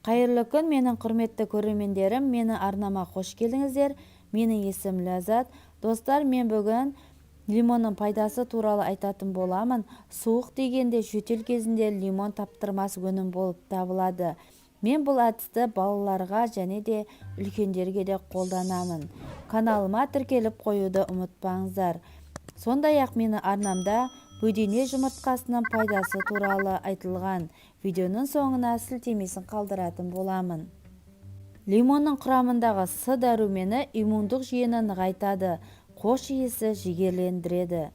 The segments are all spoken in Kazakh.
Қайырлы күн, менің құрметті көрермендерім, мені арнама қош келдіңіздер. Менің есім Ләззат. Достар, мен бүгін лимонның пайдасы туралы айтатын боламын. Суық дегенде жөтел кезінде лимон таптырмас өнім болып табылады. Мен бұл әдісті балаларға және де үлкендерге де қолданамын. Каналыма тіркеліп қоюды ұмытпаңыздар. Сондай-ақ мені арнамда бөдене жұмыртқасының пайдасы туралы айтылған видеоның соңына сілтемесін қалдыратын боламын. Лимонның құрамындағы С дәрумені иммундық жүйені нығайтады, хош иісі жігерлендіреді.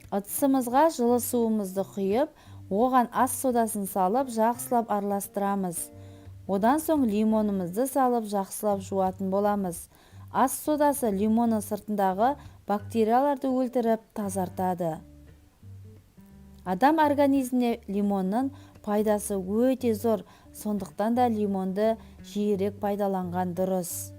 Ыдысымызға жылы суымызды құйып, оған ас содасын салып, жақсылап араластырамыз. Одан соң лимонымызды салып, жақсылап жуатын боламыз. Ас содасы лимонның сыртындағы бактерияларды өлтіріп тазартады. Адам организміне лимонның пайдасы өте зор, сондықтан да лимонды жиірек пайдаланған дұрыс.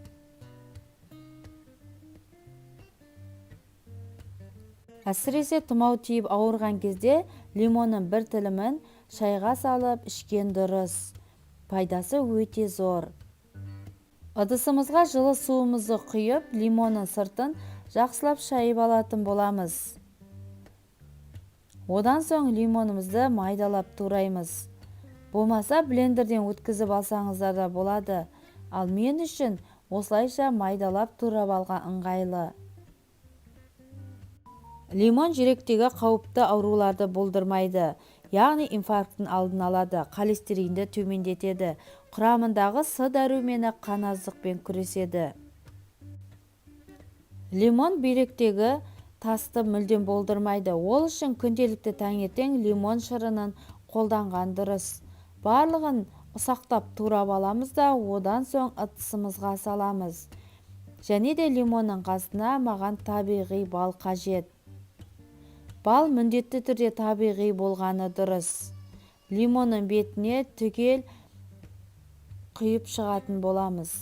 Әсіресе тұмау тиіп ауырған кезде лимонның бір тілімін шайға салып ішкен дұрыс. Пайдасы өте зор. Ыдысымызға жылы суымызды құйып, лимонның сыртын жақсылап шайып алатын боламыз. Одан соң лимонымызды майдалап тураймыз. Болмаса блендерден өткізіп алсаңыздар да болады. Ал мен үшін осылайша майдалап турап алған ыңғайлы. Лимон жүректегі қауіпті ауруларды болдырмайды, яғни инфаркттың алдын алады, холестеринді төмендетеді. Құрамындағы С дәрумені қан аздықпен күреседі. Лимон бүйректегі тасты мүлдем болдырмайды. Ол үшін күнделікті таңертең лимон шырынын қолданған дұрыс. Барлығын ұсақтап турап аламыз да, одан соң ыдысымызға саламыз. Және де лимонның қасына маған табиғи бал қажет. Бал міндетті түрде табиғи болғаны дұрыс. Лимонның бетіне түгел құйып шығатын боламыз.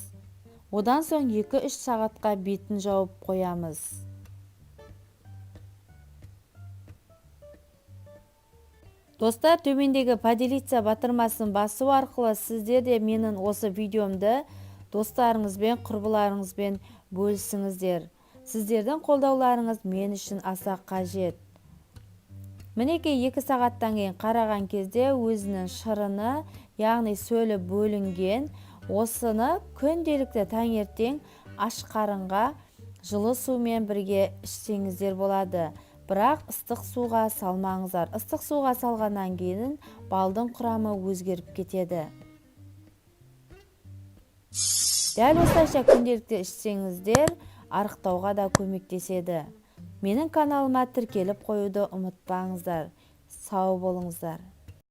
Одан соң 2-3 сағатқа бетін жауып қоямыз. Достар, төмендегі поделиться батырмасын басу арқылы сіздер де менің осы видеомды достарыңызбен, құрбыларыңызбен бөлісіңіздер. Сіздердің қолдауларыңыз мен үшін аса қажет. Мінекей 2 сағаттан кейін қараған кезде өзінің шырыны, яғни сөлі бөлінген. Осыны күнделікті таңертең аш қарынға жылы сумен бірге ішсеңіздер болады. Бірақ ыстық суға салмаңыздар. Ыстық суға салғаннан кейін балдың құрамы өзгеріп кетеді. Дәл осылайша күнделікті ішсеңіздер, арықтауға да көмектеседі. Менің каналыма тіркеліп қоюды ұмытпаңыздар. Сау болыңыздар.